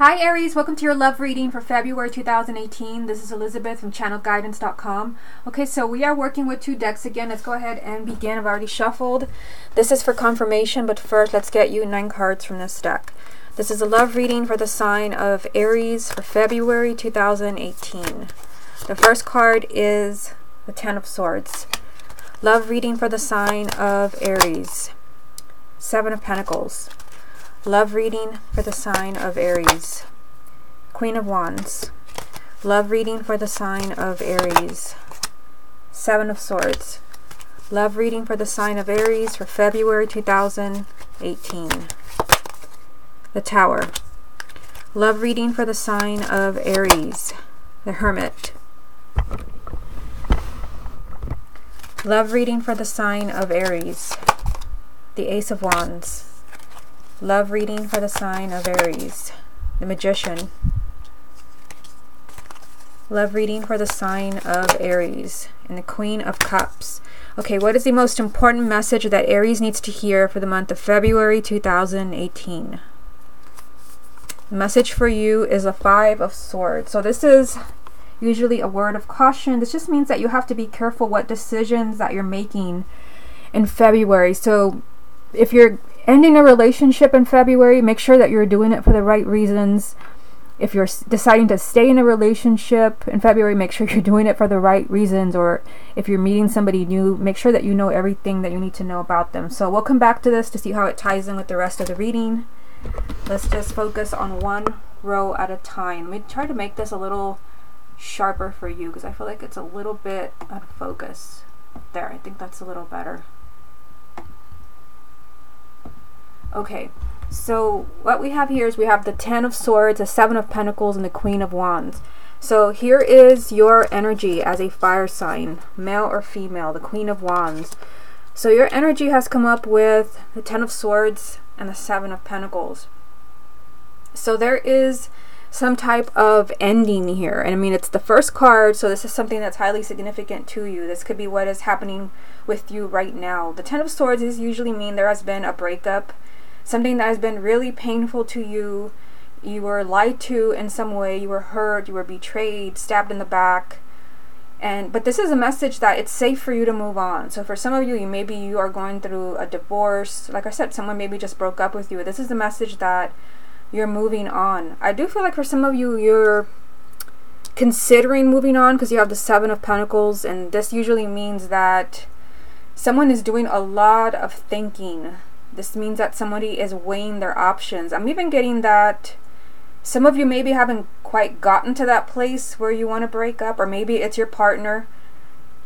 Hi Aries, welcome to your love reading for February 2018. This is Elizabeth from channelguidance.com. Okay, so we are working with two decks again. Let's go ahead and begin. I've already shuffled. This is for confirmation, but first let's get you 9 cards from this deck. This is a love reading for the sign of Aries for February 2018. The first card is the 10 of Swords. Love reading for the sign of Aries. 7 of Pentacles. Love reading for the sign of Aries. Queen of Wands. Love reading for the sign of Aries. 7 of Swords. Love reading for the sign of Aries for February 2018. The Tower. Love reading for the sign of Aries. The Hermit. Love reading for the sign of Aries. The Ace of Wands. Love reading for the sign of Aries. The Magician. Love reading for the sign of Aries. And the Queen of Cups. Okay, what is the most important message that Aries needs to hear for the month of February 2018? The message for you is a 5 of Swords. So this is usually a word of caution. This just means that you have to be careful what decisions that you're making in February. So if you're ending a relationship in February, make sure that you're doing it for the right reasons. If you're deciding to stay in a relationship in February, make sure you're doing it for the right reasons. Or if you're meeting somebody new, make sure that you know everything that you need to know about them. So we'll come back to this to see how it ties in with the rest of the reading. Let's just focus on one row at a time. Let me try to make this a little sharper for you because I feel like it's a little bit out of focus. There, I think that's a little better. Okay, so what we have here is we have the 10 of Swords, the 7 of Pentacles, and the Queen of Wands. So here is your energy as a fire sign, male or female, the Queen of Wands. So your energy has come up with the 10 of Swords and the 7 of Pentacles. So there is some type of ending here. And I mean, it's the first card, so this is something that's highly significant to you. This could be what is happening with you right now. The 10 of Swords is usually mean there has been a breakup. Something that has been really painful to you. You were lied to in some way. You were hurt. You were betrayed, stabbed in the back. But this is a message that it's safe for you to move on. So for some of you, maybe you are going through a divorce. Like I said, someone maybe just broke up with you. This is a message that you're moving on. I do feel like for some of you, you're considering moving on because you have the 7 of Pentacles. And this usually means that someone is doing a lot of thinking. This means that somebody is weighing their options. I'm even getting that some of you maybe haven't quite gotten to that place where you want to break up, or maybe it's your partner.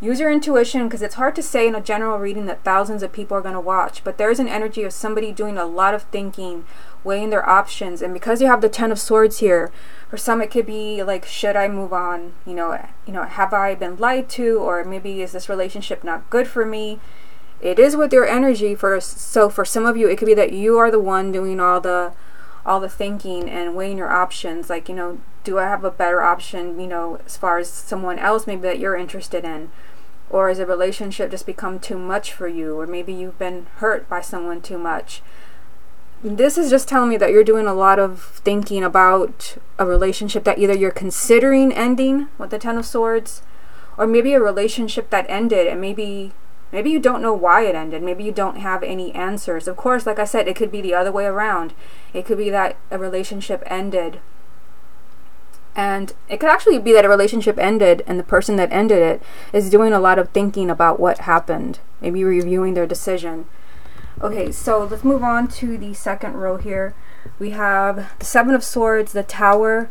Use your intuition because it's hard to say in a general reading that thousands of people are going to watch, but there's an energy of somebody doing a lot of thinking, weighing their options. And because you have the 10 of Swords here, for some it could be like, should I move on? You know, have I been lied to? Or maybe is this relationship not good for me? It is with your energy. So for some of you, it could be that you are the one doing all the thinking and weighing your options. Like, do I have a better option, as far as someone else maybe that you're interested in? Or has a relationship just become too much for you? Or maybe you've been hurt by someone too much. This is just telling me that you're doing a lot of thinking about a relationship that either you're considering ending with the 10 of Swords, or maybe a relationship that ended and maybe you don't know why it ended. Maybe you don't have any answers. Of course, like I said, it could be the other way around. It could be that a relationship ended. And it could actually be that a relationship ended and the person that ended it is doing a lot of thinking about what happened. Maybe reviewing their decision. Okay, so let's move on to the second row here. We have the 7 of Swords, the Tower,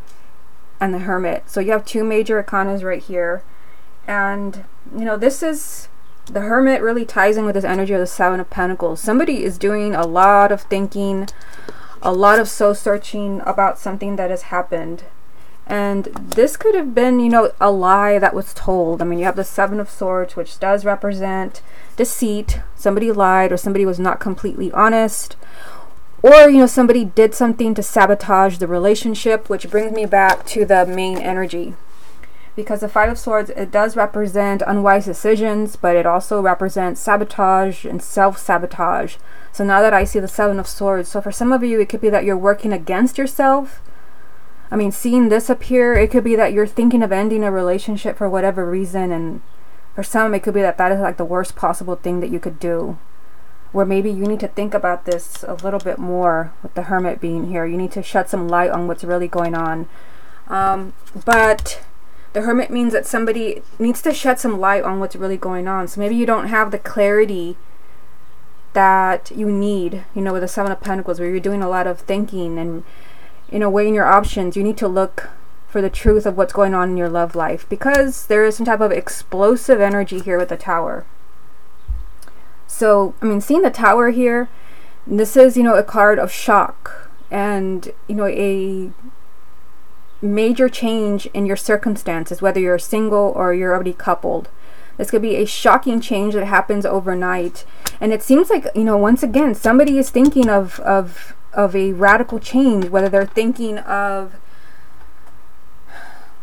and the Hermit. So you have 2 major arcanas right here. And, this is... the Hermit really ties in with this energy of the 7 of Pentacles. Somebody is doing a lot of thinking, a lot of soul searching about something that has happened. And this could have been, a lie that was told. I mean, you have the 7 of Swords, which does represent deceit. Somebody lied, or somebody was not completely honest. Or, somebody did something to sabotage the relationship, which brings me back to the main energy. Because the 5 of Swords, it does represent unwise decisions, but it also represents sabotage and self-sabotage. So now that I see the 7 of Swords, so for some of you, it could be that you're working against yourself. I mean, seeing this appear, it could be that you're thinking of ending a relationship for whatever reason, and for some it could be that that is like the worst possible thing that you could do, where maybe you need to think about this a little bit more. With the Hermit being here, you need to shed some light on what's really going on. But the Hermit means that somebody needs to shed some light on what's really going on. So maybe you don't have the clarity that you need, you know, with the Seven of Pentacles, where you're doing a lot of thinking and, you know, weighing your options. You need to look for the truth of what's going on in your love life, because there is some type of explosive energy here with the Tower. So, I mean, seeing the Tower here, this is, you know, a card of shock and, you know, a major change in your circumstances, whether you're single or you're already coupled. This could be a shocking change that happens overnight, and it seems like, you know, once again, somebody is thinking of a radical change, whether they're thinking of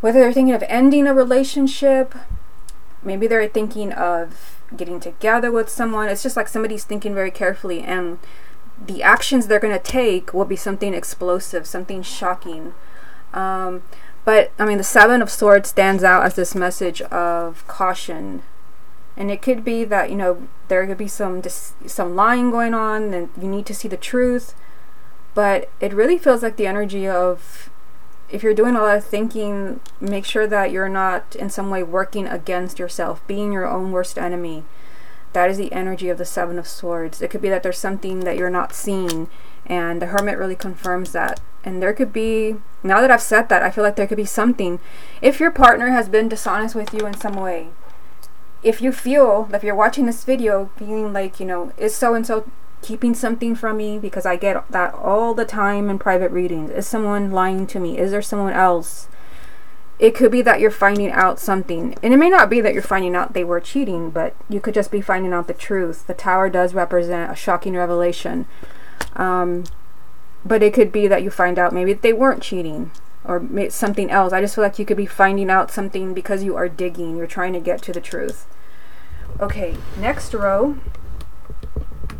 ending a relationship, maybe they're thinking of getting together with someone. It's just like somebody's thinking very carefully, and the actions they're going to take will be something explosive, something shocking. But I mean, the Seven of Swords stands out as this message of caution, and it could be that, you know, there could be some lying going on, and you need to see the truth. But it really feels like the energy of, if you're doing a lot of thinking, make sure that you're not in some way working against yourself, being your own worst enemy. That is the energy of the Seven of Swords. It could be that there's something that you're not seeing, and the Hermit really confirms that. And there could be, now that I've said that, I feel like there could be something. If your partner has been dishonest with you in some way, if you feel, if you're watching this video feeling like, you know, is so-and-so keeping something from me? Because I get that all the time in private readings. Is someone lying to me? Is there someone else? It could be that you're finding out something. And it may not be that you're finding out they were cheating, but you could just be finding out the truth. The Tower does represent a shocking revelation. But it could be that you find out maybe they weren't cheating, or something else. I just feel like you could be finding out something because you are digging. You're trying to get to the truth. Okay, next row,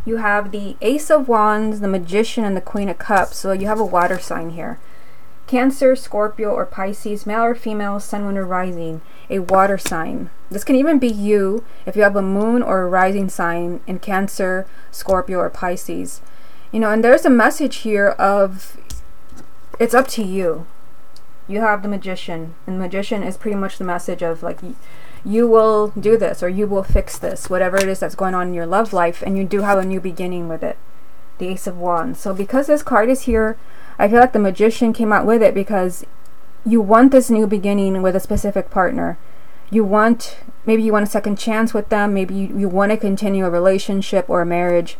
you have the Ace of Wands, the Magician, and the Queen of Cups. So you have a water sign here. Cancer, Scorpio, or Pisces, male or female, sun, moon, or rising, a water sign. This can even be you if you have a moon or a rising sign in Cancer, Scorpio, or Pisces. You know, and there's a message here of, it's up to you. You have the Magician, and the Magician is pretty much the message of, like, you will do this, or you will fix this, whatever it is that's going on in your love life, and you do have a new beginning with it. The Ace of Wands. So because this card is here, I feel like the Magician came out with it because you want this new beginning with a specific partner. You want, maybe you want a second chance with them, maybe you want to continue a relationship or a marriage.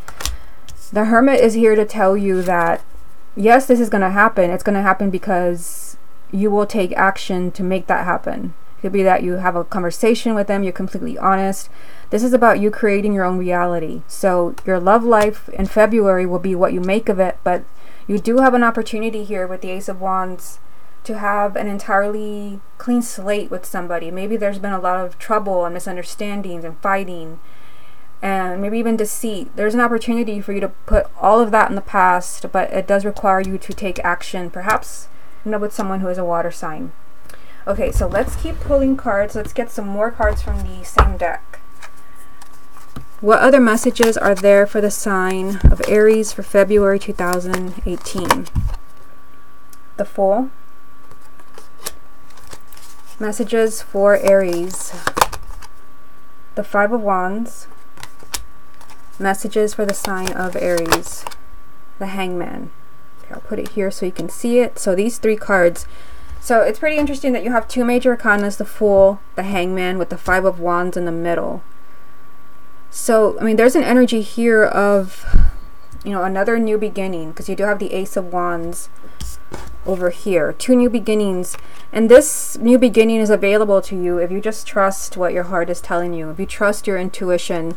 The Hermit is here to tell you that, yes, this is going to happen. It's going to happen because you will take action to make that happen. It could be that you have a conversation with them, you're completely honest. This is about you creating your own reality. So your love life in February will be what you make of it, but you do have an opportunity here with the Ace of Wands to have an entirely clean slate with somebody. Maybe there's been a lot of trouble and misunderstandings and fighting, and maybe even deceit. There's an opportunity for you to put all of that in the past, but it does require you to take action, perhaps, you know, with someone who is a water sign. Okay, so let's keep pulling cards. Let's get some more cards from the same deck. What other messages are there for the sign of Aries for February 2018? The Fool. Messages for Aries. The Five of Wands. Messages for the sign of Aries. The Hangman. Okay, I'll put it here so you can see it. So these three cards. So it's pretty interesting that you have two major arcanas, the Fool, the Hangman, with the Five of Wands in the middle. So, I mean, there's an energy here of, you know, another new beginning, because you do have the Ace of Wands over here. Two new beginnings. And this new beginning is available to you if you just trust what your heart is telling you, if you trust your intuition.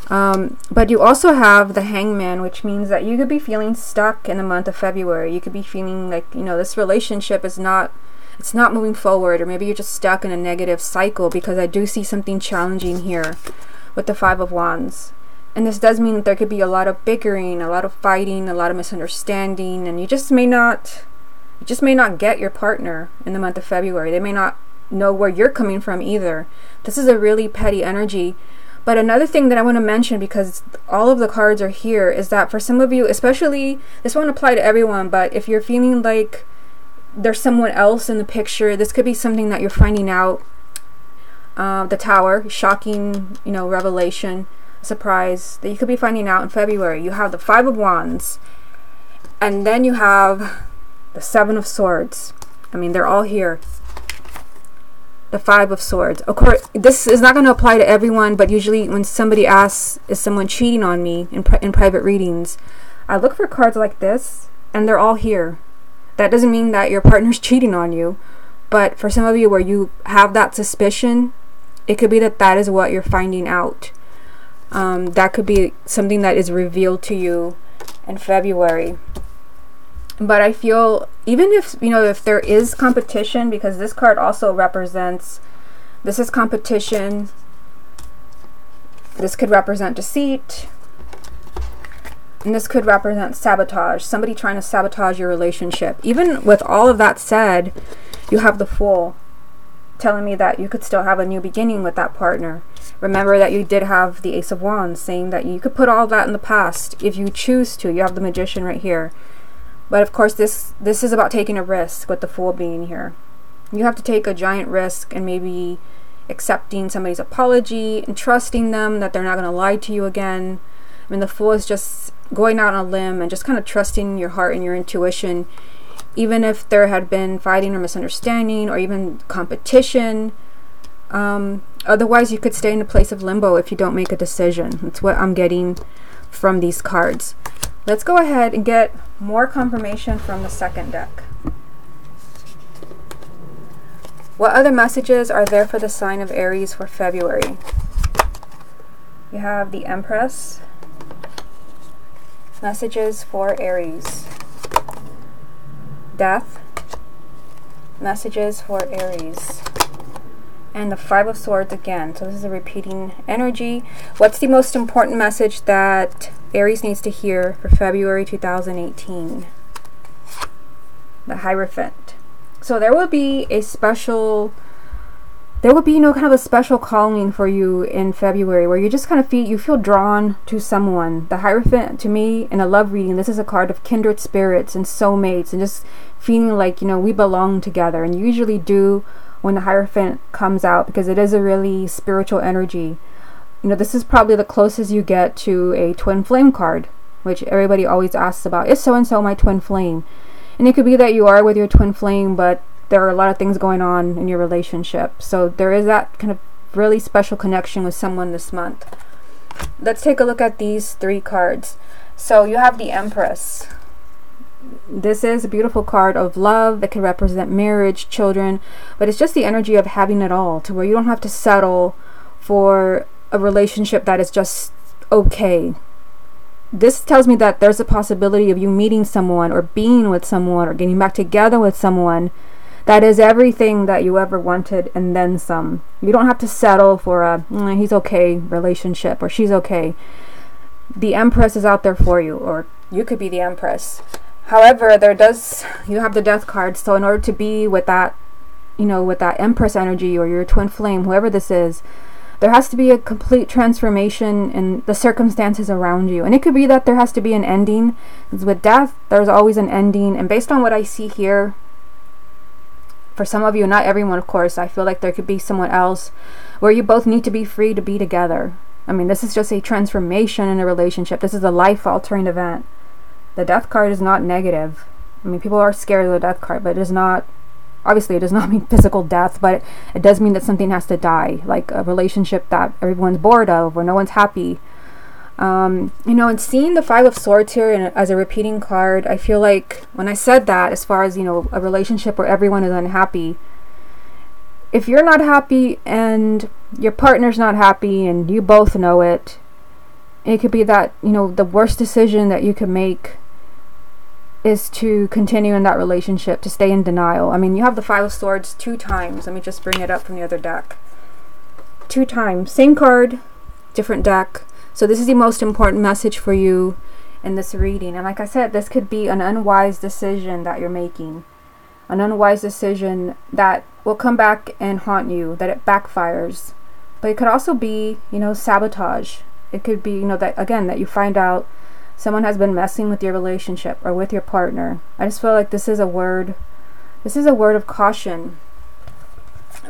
But you also have the Hangman, which means that you could be feeling stuck in the month of February. You could be feeling like, you know, this relationship is not, it's not moving forward, or maybe you're just stuck in a negative cycle, because I do see something challenging here with the Five of Wands. And this does mean that there could be a lot of bickering, a lot of fighting, a lot of misunderstanding, and you just may not You just may not get your partner in the month of February. They may not know where you're coming from either. This is a really petty energy. But another thing that I want to mention, because all of the cards are here, is that for some of you, especially, this won't apply to everyone, but if you're feeling like there's someone else in the picture, this could be something that you're finding out. The Tower, shocking, revelation, surprise that you could be finding out in February. You have the Five of Wands, and then you have the Seven of Swords. I mean, they're all here. The Five of Swords. Of course, this is not going to apply to everyone, but usually when somebody asks, is someone cheating on me in private readings, I look for cards like this, and they're all here. That doesn't mean that your partner's cheating on you, but for some of you where you have that suspicion, it could be that that is what you're finding out. That could be something that is revealed to you in February. But I feel, even if, if there is competition, because this card also represents, this is competition. This could represent deceit. And this could represent sabotage. Somebody trying to sabotage your relationship. Even with all of that said, you have the Fool, telling me that you could still have a new beginning with that partner. Remember that you did have the Ace of Wands, saying that you could put all that in the past if you choose to. You have the Magician right here. But of course, this is about taking a risk with the Fool being here. You have to take a giant risk and maybe accepting somebody's apology and trusting them that they're not going to lie to you again. I mean, the Fool is just going out on a limb and just kind of trusting your heart and your intuition, even if there had been fighting or misunderstanding or even competition. Otherwise, you could stay in a place of limbo if you don't make a decision. That's what I'm getting from these cards. Let's go ahead and get more confirmation from the second deck. What other messages are there for the sign of Aries for February? You have the Empress. Messages for Aries. Death. Messages for Aries. And the Five of Swords again. So this is a repeating energy. What's the most important message that Aries needs to hear for February 2018? The Hierophant. So there will be a special, kind of a special calling for you in February, where you just kind of feel drawn to someone. The Hierophant, to me, in a love reading, this is a card of kindred spirits and soulmates, and just feeling like, we belong together. And you usually do when the Hierophant comes out, because it is a really spiritual energy. This is probably the closest you get to a twin flame card, which everybody always asks about. Is so-and-so my twin flame? And it could be that you are with your twin flame, but there are a lot of things going on in your relationship. So there is that kind of really special connection with someone this month. Let's take a look at these three cards. So you have the Empress. This is a beautiful card of love that can represent marriage, children, but it's just the energy of having it all, to where you don't have to settle for a relationship that is just okay. This tells me that there's a possibility of you meeting someone or being with someone or getting back together with someone that is everything that you ever wanted and then some. You don't have to settle for a he's okay relationship or she's okay. The Empress is out there for you, or you could be the Empress. However, you have the Death card, so in order to be with that, with that Empress energy or your twin flame, whoever this is, there has to be a complete transformation in the circumstances around you. And it could be that there has to be an ending. Because with Death, there's always an ending. And based on what I see here, for some of you, not everyone, of course, I feel like there could be someone else where you both need to be free to be together. I mean, this is just a transformation in a relationship. This is a life-altering event. The Death card is not negative. I mean, people are scared of the Death card, but it is not, obviously it does not mean physical death, but it does mean that something has to die, like a relationship that everyone's bored of or no one's happy. And seeing the Five of Swords here as a repeating card, I feel like when I said that, as far as, a relationship where everyone is unhappy, if you're not happy and your partner's not happy and you both know it, it could be that, the worst decision that you could make is to continue in that relationship, to stay in denial. I mean, you have the Five of Swords 2 times. Let me just bring it up from the other deck. 2 times. Same card, different deck. So this is the most important message for you in this reading. And like I said, this could be an unwise decision that you're making. an unwise decision that will come back and haunt you, that it backfires. But it could also be, you know, sabotage. It could be, you know, that again, that you find out someone has been messing with your relationship or with your partner. I just feel like this is a word of caution.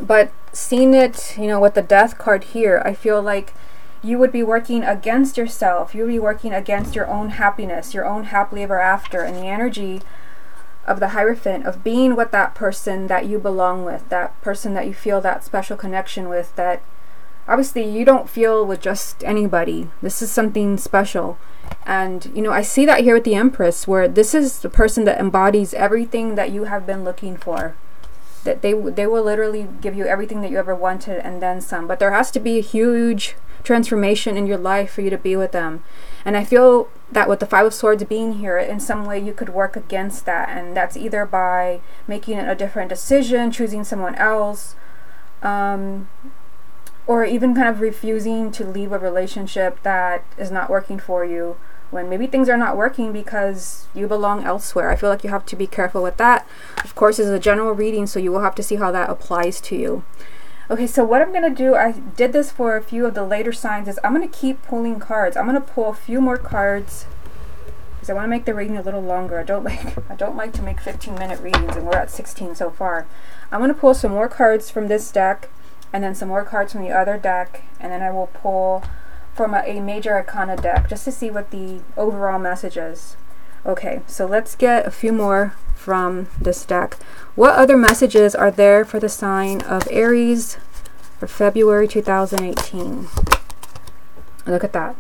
But seeing it, you know, with the Death card here, I feel like you would be working against yourself. You would be working against your own happiness, your own happily ever after, and the energy of the Hierophant, of being with that person that you belong with, that person that you feel that special connection with, that obviously you don't feel with just anybody. This is something special. And, you know, I see that here with the Empress, where this is the person that embodies everything that you have been looking for. That they will literally give you everything that you ever wanted and then some. But there has to be a huge transformation in your life for you to be with them. And I feel that with the Five of Swords being here, in some way you could work against that. And that's either by making a different decision, choosing someone else, or even kind of refusing to leave a relationship that is not working for you, when maybe things are not working because you belong elsewhere. I feel like you have to be careful with that. Of course, this is a general reading, so you will have to see how that applies to you. Okay, so what I'm going to do, I did this for a few of the later signs, is I'm going to keep pulling cards. I'm going to pull a few more cards because I want to make the reading a little longer. I don't like to make 15-minute readings, and we're at 16 so far. I'm going to pull some more cards from this deck, and then some more cards from the other deck, and then I will pull from a major arcana deck just to see what the overall message is. Okay, so let's get a few more from this deck. What other messages are there for the sign of Aries for February 2018? Look at that.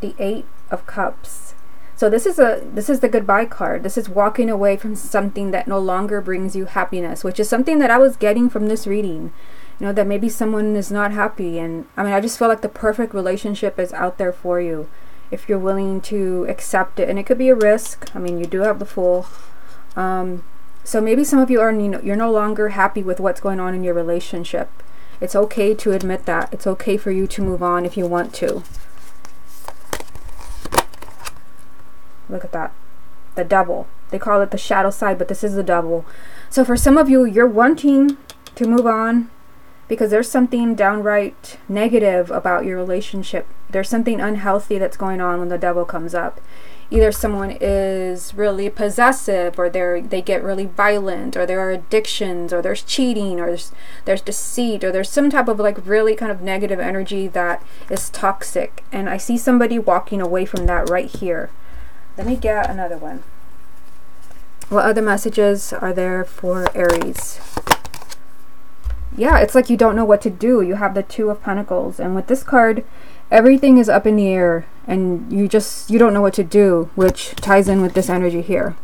The Eight of Cups. So this is the goodbye card. This is walking away from something that no longer brings you happiness, which is something that I was getting from this reading. You know, that maybe someone is not happy, and I mean, I just feel like the perfect relationship is out there for you if you're willing to accept it. And it could be a risk. I mean, you do have the Fool. So maybe some of you are, you know, you're no longer happy with what's going on in your relationship. It's okay to admit that. It's okay for you to move on if you want to. Look at that. The Devil. They call it the shadow side, but this is the Devil. So for some of you, you're wanting to move on because there's something downright negative about your relationship. There's something unhealthy that's going on when the Devil comes up. Either someone is really possessive, or they get really violent, or there are addictions, or there's cheating, or there's deceit, or there's some type of like really kind of negative energy that is toxic. And I see somebody walking away from that right here. Let me get another one. What other messages are there for Aries? Yeah, it's like you don't know what to do. You have the Two of Pentacles, and with this card, everything is up in the air, and you don't know what to do, which ties in with this energy here.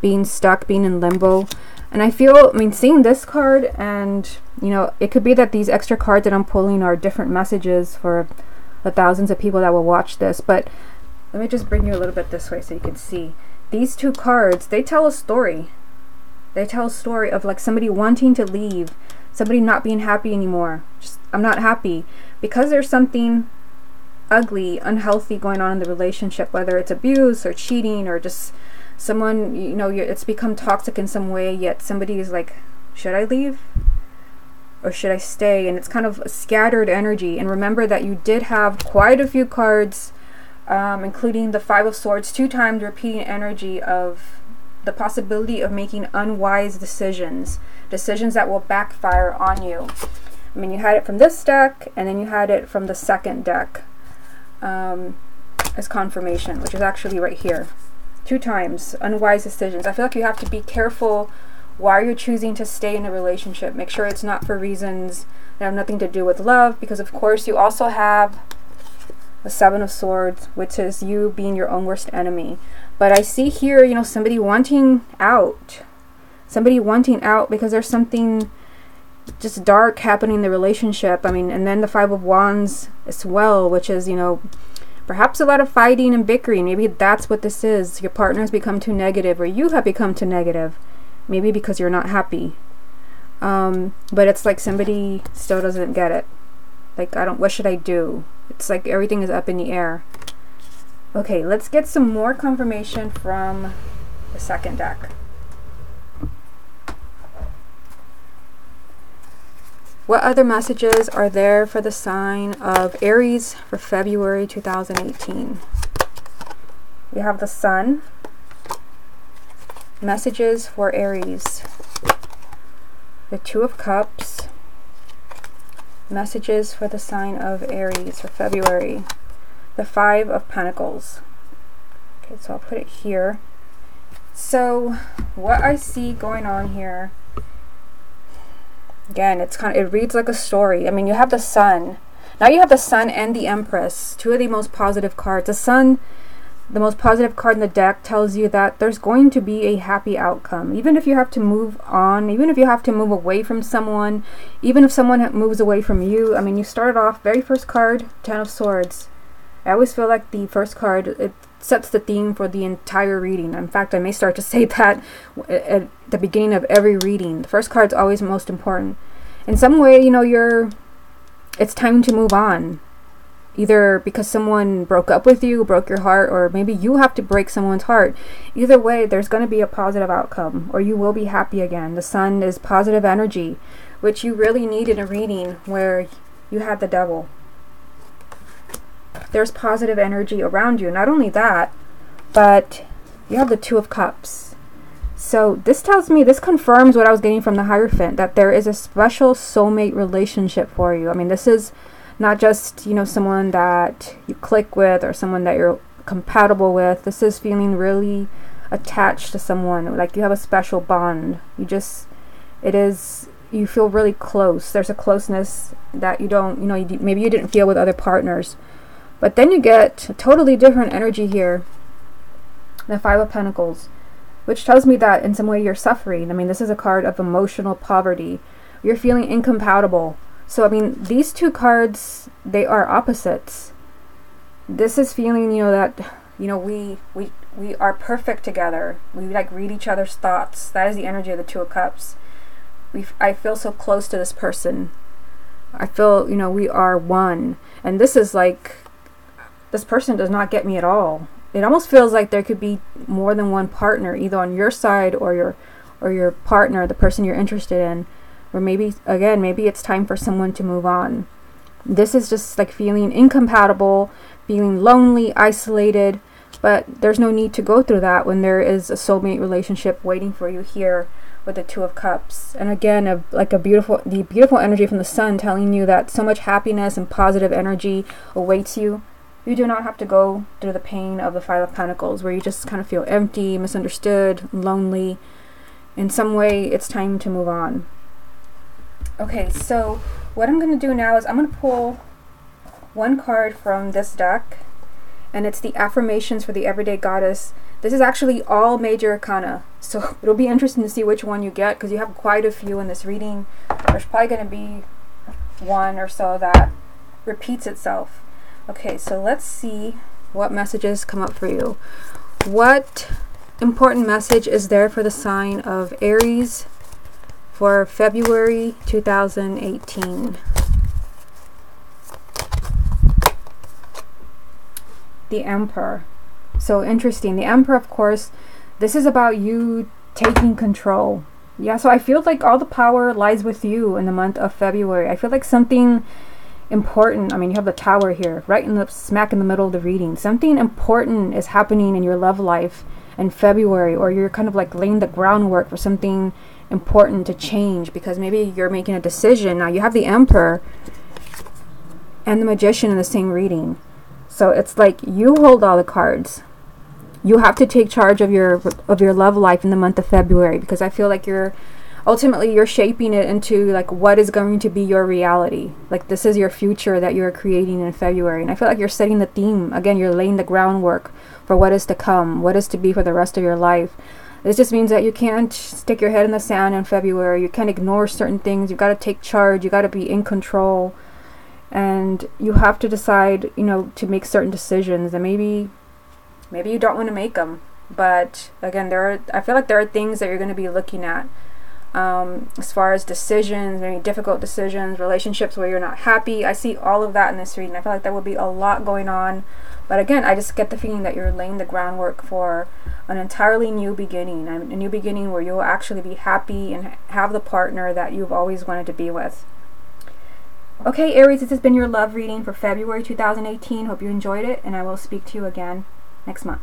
Being stuck, being in limbo. And I feel, I mean, seeing this card, and, you know, it could be that these extra cards that I'm pulling are different messages for the thousands of people that will watch this, but let me just bring you a little bit this way so you can see. These two cards, they tell a story. They tell a story of like somebody wanting to leave, somebody not being happy anymore. Just, I'm not happy. Because there's something ugly, unhealthy going on in the relationship, whether it's abuse or cheating or just someone, you know, it's become toxic in some way, yet somebody is like, should I leave? Or should I stay? And it's kind of a scattered energy. And remember that you did have quite a few cards, including the Five of Swords, 2 times repeating energy of the possibility of making unwise decisions that will backfire on you. I mean, you had it from this deck, and then you had it from the second deck as confirmation, which is actually right here. 2 times, unwise decisions. I feel like you have to be careful why you're choosing to stay in a relationship. Make sure it's not for reasons that have nothing to do with love, because of course you also have the Seven of Swords, which is you being your own worst enemy. But I see here, you know, somebody wanting out. Somebody wanting out because there's something just dark happening in the relationship. I mean, and then the Five of Wands as well, which is, you know, perhaps a lot of fighting and bickering. Maybe that's what this is. Your partner has become too negative, or you have become too negative. Maybe because you're not happy. But it's like somebody still doesn't get it. Like, what should I do? It's like everything is up in the air. Okay, let's get some more confirmation from the second deck. What other messages are there for the sign of Aries for February 2018? We have the Sun. Messages for Aries. The Two of Cups. Messages for the sign of Aries for February. The Five of Pentacles. Okay, so I'll put it here. So what I see going on here, again, it reads like a story. I mean, you have the Sun. Now you have the Sun and the Empress, two of the most positive cards. The Sun, the most positive card in the deck, tells you that there's going to be a happy outcome. Even if you have to move on, even if you have to move away from someone, even if someone moves away from you. I mean, you started off, very first card, Ten of Swords. I always feel like the first card, it sets the theme for the entire reading. In fact, I may start to say that at the beginning of every reading. The first card's always most important. In some way, you know, it's time to move on. Either because someone broke up with you, broke your heart, or maybe you have to break someone's heart. Either way, there's going to be a positive outcome, or you will be happy again. The Sun is positive energy, which you really need in a reading where you had the Devil. There's positive energy around you. Not only that, but you have the Two of Cups. So this tells me, this confirms what I was getting from the Hierophant, that there is a special soulmate relationship for you. I mean, this is not just, you know, someone that you click with or someone that you're compatible with. This is feeling really attached to someone, like you have a special bond. You feel really close. There's a closeness that you don't, you know, maybe you didn't feel with other partners. But then you get a totally different energy here, the Five of Pentacles, which tells me that in some way you're suffering. I mean, this is a card of emotional poverty. You're feeling incompatible. So, I mean, these two cards, they are opposites. This is feeling, you know, that, you know, we are perfect together. We like read each other's thoughts. That is the energy of the Two of Cups. I feel so close to this person. I feel, you know, we are one. And this is like, this person does not get me at all. It almost feels like there could be more than one partner, either on your side or your partner, the person you're interested in. Or maybe, again, maybe it's time for someone to move on. This is just like feeling incompatible, feeling lonely, isolated. But there's no need to go through that when there is a soulmate relationship waiting for you here with the Two of Cups. And again, the beautiful energy from the Sun telling you that so much happiness and positive energy awaits you. You do not have to go through the pain of the Five of Pentacles, where you just kind of feel empty, misunderstood, lonely. In some way, it's time to move on. Okay, so what I'm going to do now is I'm going to pull one card from this deck, and it's the Affirmations for the Everyday Goddess. This is actually all major arcana, so it'll be interesting to see which one you get, because you have quite a few in this reading. There's probably going to be one or so that repeats itself. Okay, so let's see what messages come up for you. What important message is there for the sign of Aries for February 2018? The Emperor. So interesting. The Emperor, of course, this is about you taking control. Yeah, so I feel like all the power lies with you in the month of February. I feel like something important, I mean, you have the Tower here, right in the smack in the middle of the reading. Something important is happening in your love life in February, or you're kind of like laying the groundwork for something important to change, because maybe you're making a decision. Now you have the Emperor and the Magician in the same reading. So it's like you hold all the cards. You have to take charge of your love life in the month of February, because I feel like you're shaping it into like what is going to be your reality. Like this is your future that you're creating in February. And I feel like you're setting the theme. Again, you're laying the groundwork for what is to come, what is to be for the rest of your life. This just means that you can't stick your head in the sand in February. You can't ignore certain things. You've got to take charge. You got to be in control. And you have to decide, you know, to make certain decisions. And maybe you don't want to make them. But again, I feel like there are things that you're going to be looking at. As far as decisions, maybe difficult decisions, relationships where you're not happy. I see all of that in this reading. I feel like there will be a lot going on. But again, I just get the feeling that you're laying the groundwork for an entirely new beginning. A new beginning where you'll actually be happy and have the partner that you've always wanted to be with. Okay, Aries, this has been your love reading for February 2018. Hope you enjoyed it, and I will speak to you again next month.